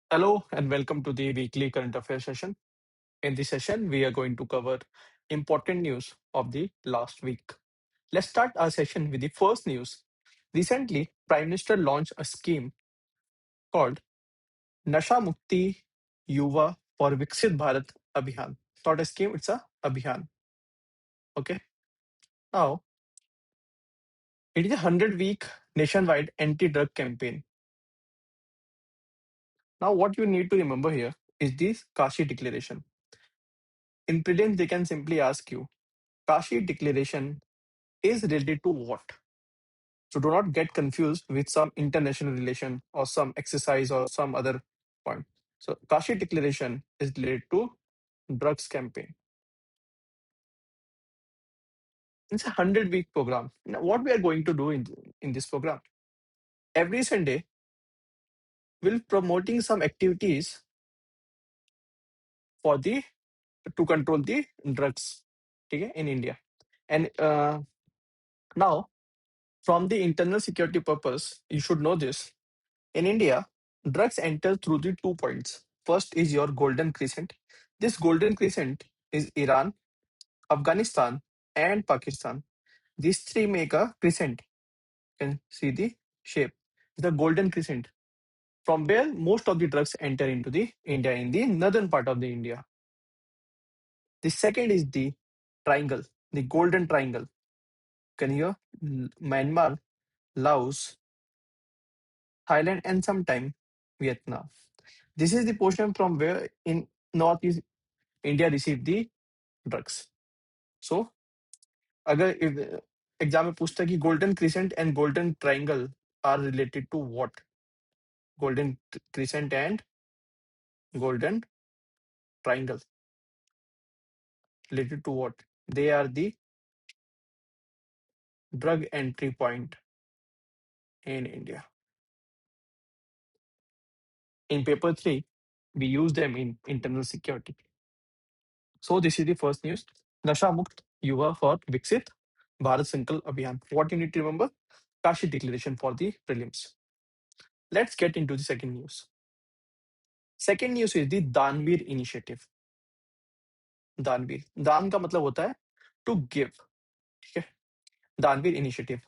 Hello and welcome to the weekly current affairs session. In this session, we are going to cover important news of the last week. Let's start our session with the first news. Recently, Prime Minister launched a scheme called Nasha Mukti Yuva for Viksit Bharat Abhiyan. It's not a scheme, it's a Abhiyan. Okay. Now, it is a 100-week nationwide anti-drug campaign. Now, what you need to remember here is this Kashi Declaration. In prelims, they can simply ask you, Kashi Declaration is related to what? So do not get confused with some international relation or some exercise or some other point. So Kashi Declaration is related to drugs campaign. It's a 100-week program. Now, what we are going to do in this program? Every Sunday, we'll promoting some activities for the to control the drugs, okay, in India. And now, from the internal security purpose, you should know this. In India, drugs enter through the 2 points. First is your golden crescent. This golden crescent is Iran, Afghanistan, and Pakistan. These three make a crescent. You can see the shape. The golden crescent, from where most of the drugs enter into the India in the northern part of the India. The second is the triangle, the golden triangle. You can hear Myanmar, Laos, Thailand, and sometime Vietnam. This is the portion from where in northeast India received the drugs. So अगर exam में पूछता है कि golden crescent and golden triangle are related to what, golden crescent and golden triangle related to what? They are the drug entry point in India. In paper 3, we use them in internal security. So this is the first news. Nasha Mukt Yuva for Viksit Bharat Sankalp Abhiyan. What you need to remember? Kashi Declaration for the prelims. Let's get into the second news. Second news is the दानवीर Initiative. दानवीर, दान का मतलब होता है to give, ठीक है. दानवीर इनिशिएटिव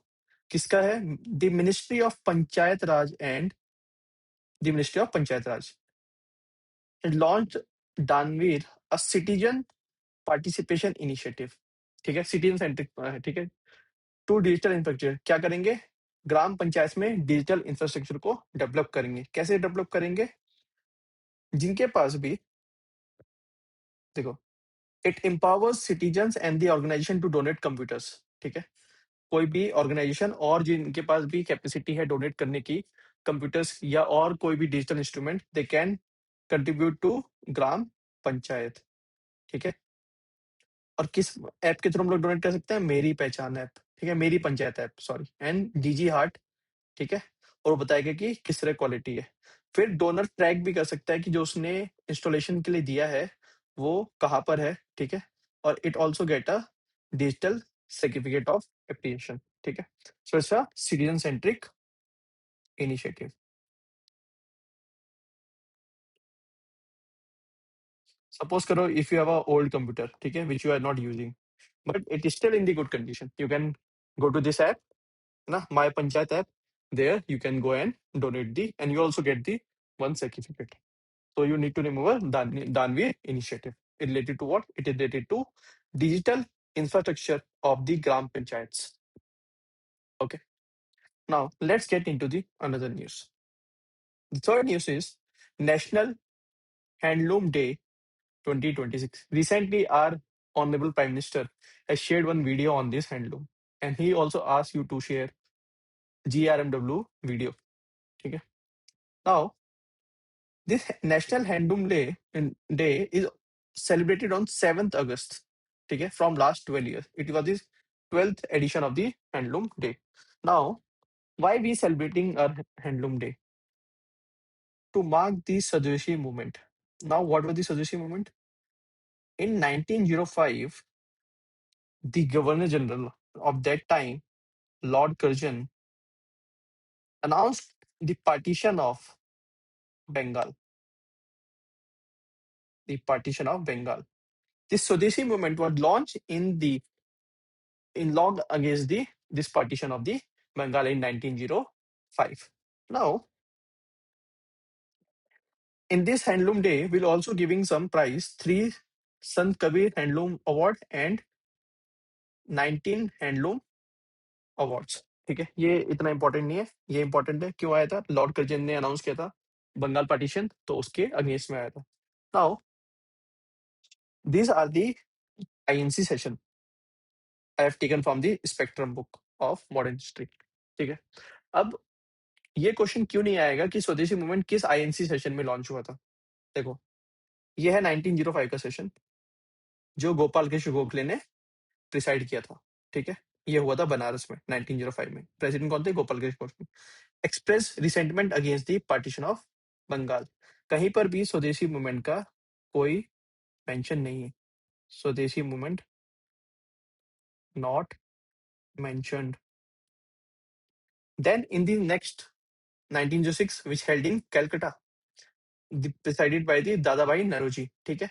किसका है? The ministry of panchayat Raj and the ministry of panchayat Raj launch दानवीर अ सिटीजन पार्टिसिपेशन इनिशिएटिव, ठीक है. सिटीजन सेंट्रिक, ठीक है. टू डिजिटल इंफ्रास्ट्रक्चर, क्या करेंगे? ग्राम पंचायत में डिजिटल इंफ्रास्ट्रक्चर को डेवलप करेंगे. कैसे डेवलप करेंगे? जिनके पास भी, देखो, it empowers citizens and the organisation to donate computers, ठीक है. कोई भी ऑर्गेनाइजेशन और जिनके पास भी कैपेसिटी है डोनेट करने की कंप्यूटर्स या और कोई भी digital instrument, they can contribute to gram panchayat, ठीक है. और किस ऐप के थ्रू हम लोग डोनेट कर सकते हैं? मेरी पहचान ऐप, ठीक है, मेरी panchayat app, sorry, and DG heart, ठीक है. और वो बताएगा कि किस तरह क्वालिटी है. फिर डोनर ट्रैक भी कर सकता है कि जो उसने इंस्टॉलेशन के लिए दिया है वो कहाँ पर है, ठीक है. और it also get a digital certificate of appreciation, ठीक है. So it's a citizen centric initiative. Suppose करो if you have a old computer, ठीक है, which you are not using but it is still in the good condition, you can go to this app, na, my panchayat app. There you can go and donate the, and you also get the one certificate. So you need to remember Danveer initiative. It related to what? It is related to digital infrastructure of the Gram Panchayats. Okay. Now let's get into the another news. The third news is National Handloom Day 2026. Recently, our Honorable Prime Minister has shared one video on this handloom, and he also asked you to share GRMW video. Okay. Now, this National Handloom Day is celebrated on 7th August. Okay, from last 12 years. It was this 12th edition of the Handloom Day. Now, why we celebrating our Handloom Day? To mark the Swadeshi Movement. Now, what was the Swadeshi Movement? In 1905, the Governor General of that time, Lord Curzon, announced the partition of Bengal. the partition of Bengal. This Swadeshi movement was launched in log against this partition of the Bengal in 1905. Now, in this Handloom Day, we'll also giving some prize, 3 Sant Kabir Handloom Award and 19 Handloom Awards. ठीक है, ये इतना important नहीं है, ये important है। क्यों आया था? लॉर्ड कर्जन ने अनाउंस किया था बंगाल पार्टीशन, तो उसके अगेंस्ट में आया था। Now these are the INC session I have taken from the spectrum book of modern history. ठीक है, अब ये क्वेश्चन क्यों नहीं आएगा कि स्वदेशी मूवमेंट किस आईएनसी सेशन में लॉन्च हुआ था? देखो, ये है 1905 का सेशन जो गोपाल कृष्ण गोखले ने प्रिसाइड किया था। ठीक है, ये हुआ था बनारस में 1905 में। प्रेसिडेंट कौन थे? Gopal Krishna Gokhale. Express resentment against the partition of Bengal. कहीं पर भी स्वदेशी मूवमेंट का कोई मेंशन नहीं है। Swadeshi movement not mentioned. Then in the next 1906 which held in Calcutta, presided by the Dadabhai Naoroji. ठीक है,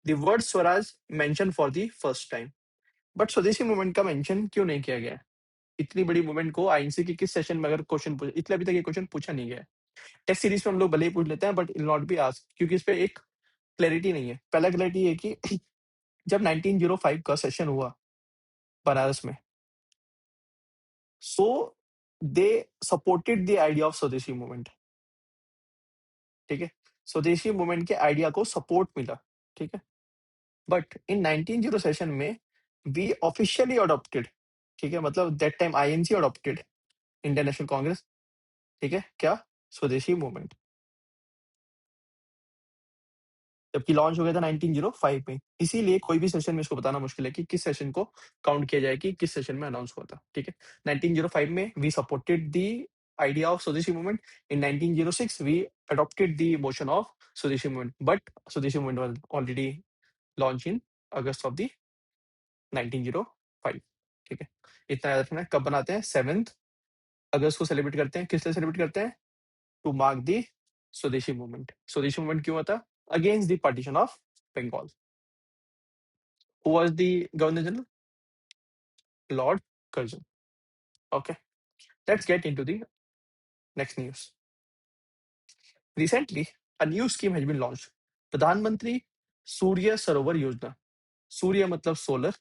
the word swaraj mentioned for the first time, but swadeshi movement का मेंशन क्यों नहीं किया गया? इतनी बड़ी मूवमेंट को आईएनसी के किस सेशन में अगर क्वेश्चन पूछा, इसलिए अभी तक ये क्वेश्चन पूछा नहीं गया। टेस्ट सीरीज में हम लोग भले ही पूछ लेते हैं, but it not be asked, क्योंकि इस पे एक क्लैरिटी नहीं है। पहला क्लैरिटी है कि जब 1905 का सेशन हुआ बनारस में, so they supported the idea of swadeshi movement. ठीक है, स्वदेशी मूवमेंट के आइडिया को सपोर्ट मिला। ठीक है, बट इन 1900 सेशन में वी ऑफिशियली अडॉप्टेड। ठीक है, मतलब that time INC adopted Indian national Congress. ठीक है, क्या? स्वदेशी मूवमेंट, जबकि लॉन्च हो गया था 1905 में। इसीलिए कोई भी सेशन में इसको बताना मुश्किल है कि किस सेशन को काउंट किया जाए कि किस सेशन में अनाउंस हुआ था। ठीक है, 1905 में we supported the idea of swadeshi movement. In 1906 we adopted the motion of Swadeshi movement, but Swadeshi movement was already launched in August of the 1905। ठीक है, इतना याद रखना है। कब बनाते हैं? 7 अगस्त को सेलिब्रेट करते हैं। किस लिए सेलिब्रेट करते हैं? To mark the Swadeshi movement. Swadeshi movement क्यों होता? Against the partition of Bengal. Who was the governor general? Lord Curzon. Okay, let's get into the next news. Recently, a new scheme has been launched, प्रधानमंत्री सूर्य सरोवर योजना। सूर्य मतलब solar,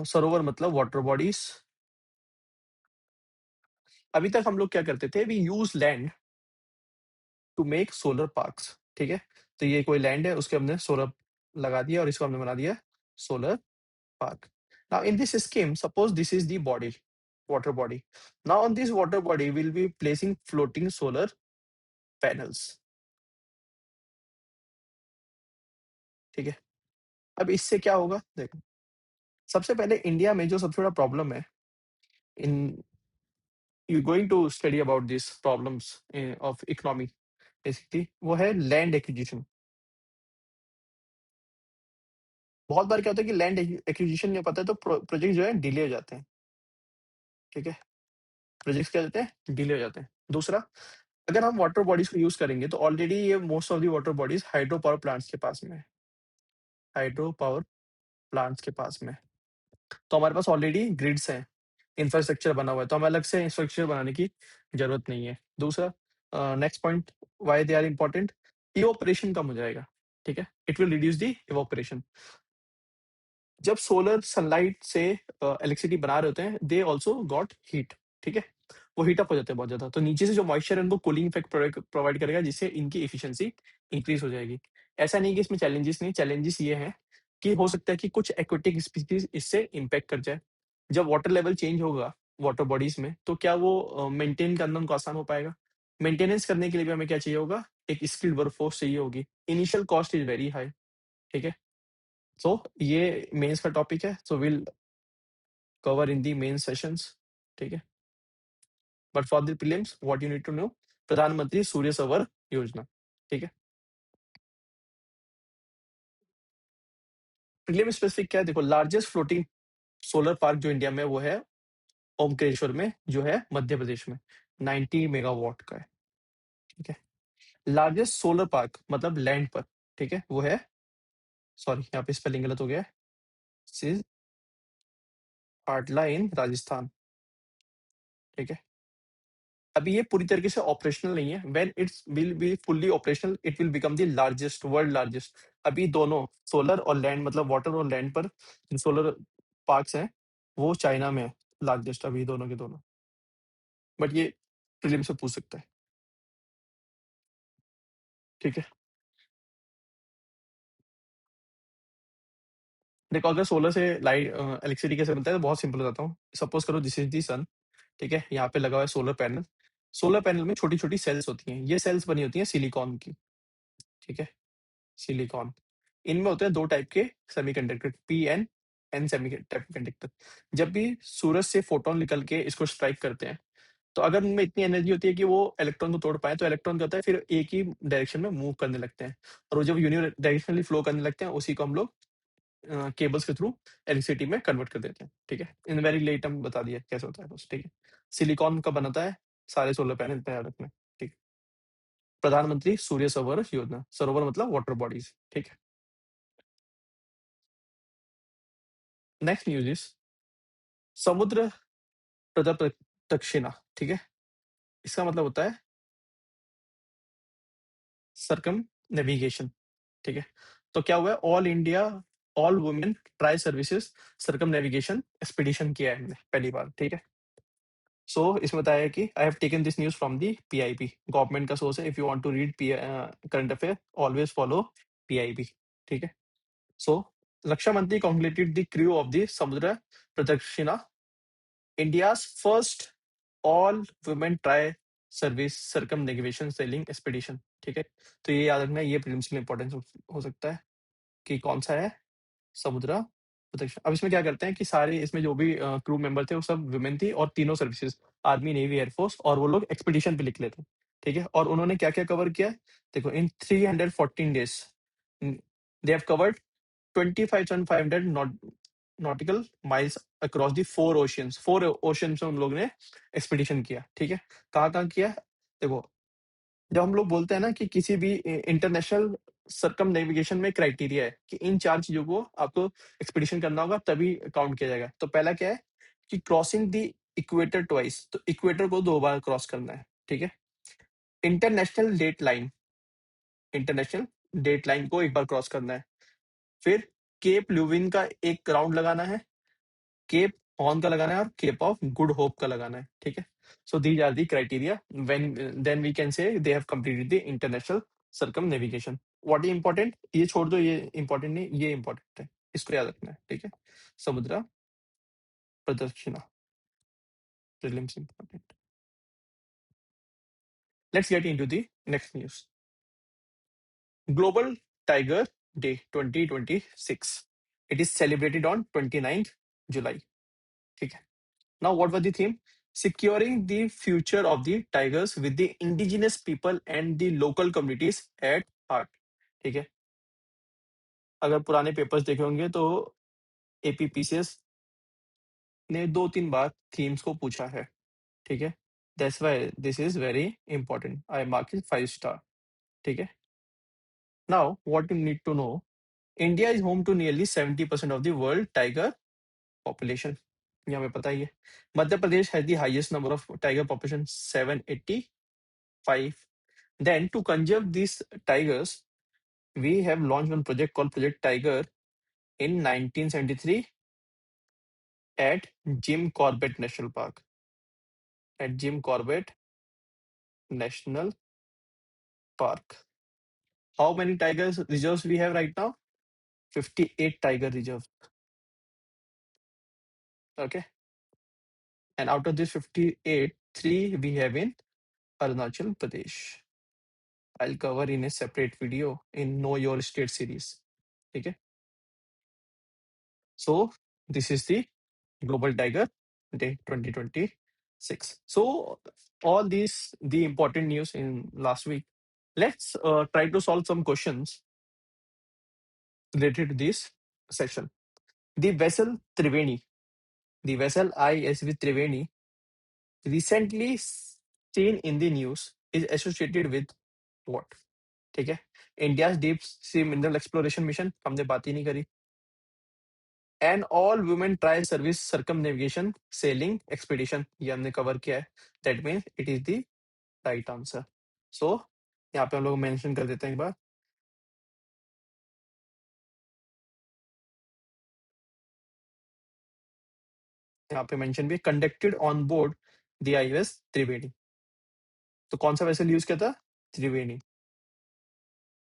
सरोवर मतलब water bodies. अभी तक हम लोग क्या करते थे? We use land to make solar parks. ठीक है, तो ये कोई लैंड है, उसके हमने सोलर लगा दिया और इसको हमने बना दिया solar park. Now in this scheme, suppose this is the body, water body. Now on this water body will be placing floating solar panels. ठीक है, अब इससे क्या होगा? देखो, सबसे पहले इंडिया में जो सबसे बड़ा प्रॉब्लम है, in you going to study about this problems of economy basically, वो है लैंड एक्विजिशन। बहुत बार क्या होता है कि लैंड एक्विजिशन नहीं पता है, तो प्रोजेक्ट जो है डिले हो जाते हैं। ठीक है, प्रोजेक्ट्स क्या जाते हैं? डिले हो जाते हैं। दूसरा, अगर हम वाटर बॉडीज को यूज करेंगे तो ऑलरेडी ये most of the water bodies hydro power plants के पास में है। हाइड्रो पावर प्लांट्स के पास में, तो हमारे पास ऑलरेडी ग्रिड्स हैं, इंफ्रास्ट्रक्चर बना हुआ है, तो हमें अलग से इंफ्रास्ट्रक्चर बनाने की जरूरत नहीं है। दूसरा, next point why they are important, evaporation कम हो जाएगा। ठीक है, it will reduce the evaporation. जब सोलर सनलाइट से इलेक्ट्रिसिटी बना रहे होते हैं, दे ऑल्सो गॉट हीट। ठीक है, वो हीट अप हो जाते हैं बहुत ज्यादा, तो नीचे से जो मॉइस्चर है उनको कूलिंग इफेक्ट प्रोवाइड करेगा, जिससे इनकी एफिशिएंसी इंक्रीज हो जाएगी। ऐसा नहीं कि इसमें चैलेंजेस नहीं, चैलेंजेस ये हैं कि हो सकता है कि कुछ एक्वेटिक स्पीसीज इससे इम्पैक्ट कर जाए। जब वाटर लेवल चेंज होगा वाटर बॉडीज में, तो क्या वो मेंटेन करना उनको आसान हो पाएगा? मेंटेनेंस करने के लिए भी हमें क्या चाहिए होगा? एक स्किल्ड वर्कफोर्स चाहिए होगी। Initial cost is very high. ठीक है, सो ये मेंस का टॉपिक है, so will cover in the main sessions. ठीक है, but for the prelims what you need to know, प्रधानमंत्री सूर्य सौर योजना। ठीक है, प्रीलिम स्पेसिफिक क्या है? देखो, लार्जेस्ट फ्लोटिंग सोलर पार्क जो इंडिया में, वो है ओमकारेश्वर में, जो है मध्य प्रदेश में, 90 मेगावाट का है। ठीक है, लार्जेस्ट सोलर पार्क मतलब लैंड पर, ठीक है, वो है, सॉरी यहाँ पे स्पेलिंग गलत हो गया है, सिज पाटला इन राजस्थान, ठीक है। अभी ये पूरी तरीके से ऑपरेशनल नहीं है, when it's will be fully operational it will become the largest, world largest. अभी दोनों सोलर और लैंड मतलब वाटर और लैंड पर जो सोलर पार्क्स हैं वो चाइना में है लार्जेस्ट, अभी दोनों के दोनों। बट ये प्रीलिम से पूछ सकता है, ठीक है। देखो अगर सोलर से लाइट इलेक्ट्रिसिटी कैसे बनता है तो बहुत सिंपल बताता हूँ। सपोज करो दिस इज दी सन, ठीक है, यहाँ पे लगा हुआ है सोलर पैनल। सोलर पैनल में छोटी छोटी सेल्स होती हैं, ये सेल्स बनी होती हैं सिलिकॉन की, ठीक है, सिलिकॉन। इनमें होते हैं दो टाइप के semiconductor, P N N semiconductor. जब भी सूरज से फोटोन निकल के इसको स्ट्राइक करते हैं तो अगर उनमें इतनी एनर्जी होती है कि वो इलेक्ट्रॉन को तोड़ पाए तो इलेक्ट्रॉन क्या होता है, फिर एक ही डायरेक्शन में मूव करने लगते हैं, और वो जब यूनिडायरेक्शनली फ्लो करने लगते हैं उसी को हम लोग केबल्स के थ्रू इलेक्ट्रिसिटी में कन्वर्ट कर देते हैं, ठीक है। इन वेरी लेट हम बता दिया कैसे होता है बस, ठीक है। सिलिकॉन का बनाता है सारे सोलर पैनल तैयार रखना, ठीक है। प्रधानमंत्री सूर्य सरोवर योजना, सरोवर मतलब वाटर बॉडीज, ठीक है। नेक्स्ट न्यूज इज समुद्र प्रदक्षिणा, ठीक है। इसका मतलब होता है सरकम नेविगेशन, ठीक है। तो क्या हुआ है, all India all women tri services circumnavigation expedition किया है हमने पहली बार, ठीक है। सो इसमें बताया है कि I have taken this news from the PIB, government का सोर्स है। If you want to read current affair always follow PIB, ठीक है। सो रक्षा मंत्री congratulated the crew of the Samudra Pradakshina, India's first all women tri service circumnavigation sailing expedition, ठीक है। तो ये याद रखना, ये प्रीलिम्स में इंपॉर्टेंस हो सकता है कि कौन सा है, समुद्रा प्रोटेक्शन। अब इसमें क्या करते हैं कि सारे इसमें जो भी क्रू मेंबर थे वो सब वुमेन थी, और तीनों सर्विसेज आर्मी नेवी एयरफोर्स, और वो लोग एक्सपीडिशन पे निकले थे, ठीक है। और उन्होंने क्या क्या कवर किया, देखो इन 314 days they have covered 25,500 nautical miles across the four oceans में उन लोग ने एक्सपीडिशन किया, ठीक है। कहाँ कहाँ किया, देखो जब हम लोग बोलते हैं ना कि किसी भी इंटरनेशनल सरकम नेविगेशन में क्राइटेरिया है कि इन चार चीजों को आपको एक्सपीडिशन करना होगा तभी काउंट किया जाएगा। तो पहला क्या है कि क्रॉसिंग द इक्वेटर ट्वाइस, तो इक्वेटर को दो बार क्रॉस करना है, ठीक है। International date line, international date line को एक बार क्रॉस करना है। फिर केप ल्यूविन का एक राउंड लगाना है, केप हॉर्न का लगाना है, और केप ऑफ गुड होप का लगाना है, ठीक है। So these are the criteria when then we can say they have completed the international circumnavigation. What is important, ये छोड़ दो, ये इंपॉर्टेंट नहीं, ये इंपॉर्टेंट है, इसको याद रखना है, ठीक है। समुद्रा प्रदक्षिणा prelims important. Let's get into the next news. Global Tiger day 2026, it is celebrated on 29th जुलाई, ठीक है। Now, what was the theme? Securing the future of the tigers with the indigenous people and the local communities at heart. ठीक है। अगर पुराने papers देखे होंगे तो एपीपीसीएस ने 2-3 बार थीम्स को पूछा है, ठीक है। That's why this is very important, I mark it 5 star, ठीक है। Now what you need to know, India is home to nearly 70% of the world tiger population, ये हमें पता ही है। Madhya Pradesh has the highest number of tiger population 785. Then, to conserve these tigers, we have launched one project called Project Tiger in 1973 at Jim Corbett National Park. At Jim Corbett National Park. How many tigers reserves we have right now? 58 tiger reserves. Okay. And out of this 58, 3 we have in Arunachal Pradesh. I'll cover in a separate video in Know Your State series. Okay. So this is the Global Tiger Day 2026. So all these the important news in last week. Let's try to solve some questions related to this session. The vessel Triveni, the vessel ISV Triveni, recently seen in the news, is associated with what? ठीक है. India's deep sea mineral exploration mission हमने बात ही नहीं करी. And all women try service circumnavigation sailing expedition ये हमने cover किया है. That means it is the right answer. So यहाँ पे हम लोग मेंशन कर देते हैं एक बार. यहाँ पे मेंशन भी conducted on board the IAS Triveni. तो कौन सा वेसल यूज किया था? त्रिवेणी.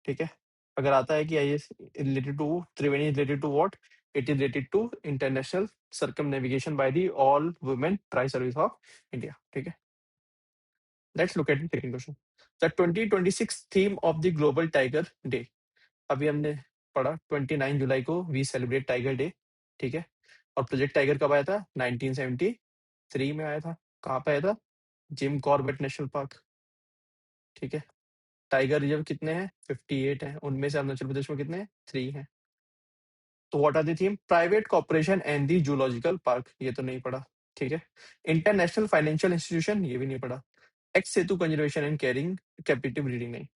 ठीक है. अगर आता है कि IAS related to Triveni related to what, it is related to international circumnavigation by the all women tri service of India. ठीक है. Let's look at the second question. The 2026 theme of the Global Tiger Day. अभी हमने पढ़ा 29 जुलाई को we celebrate tiger day. ठीक है. और project tiger कब आया था? 1973 में आया था. कहाँ पे आया था? Jim Corbett national park. ठीक है. टाइगर रिजर्व कितने हैं? 58 हैं. उनमें से अरुणाचल प्रदेश में कितने हैं? 3 हैं. तो what are the theme? Private corporation and the zoological park. ये तो नहीं पढ़ा. ठीक है. इंटरनेशनल फाइनेंशियल इंस्टीट्यूशन, ये भी नहीं पढ़ा. Ex situ conservation and caring captive breeding नहीं.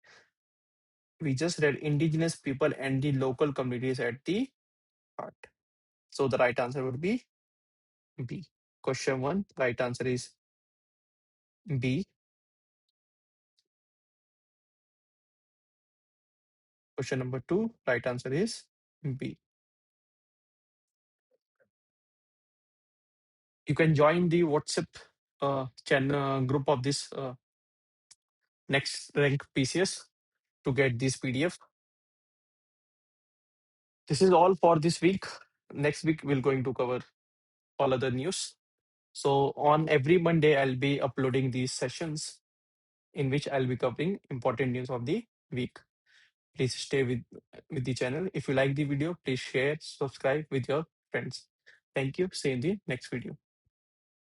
We just read indigenous people and the local communities at the heart. So the right answer would be B. Question 1, right answer is B. Question number 2, right answer is B. You can join the WhatsApp channel group of this next rank PCS to get this PDF. This is all for this week. Next week we're going to cover all other news. So on every Monday I'll be uploading these sessions in which I'll be covering important news of the week. Please stay with the channel. If you like the video, please share, subscribe with your friends. Thank you. See you in the next video.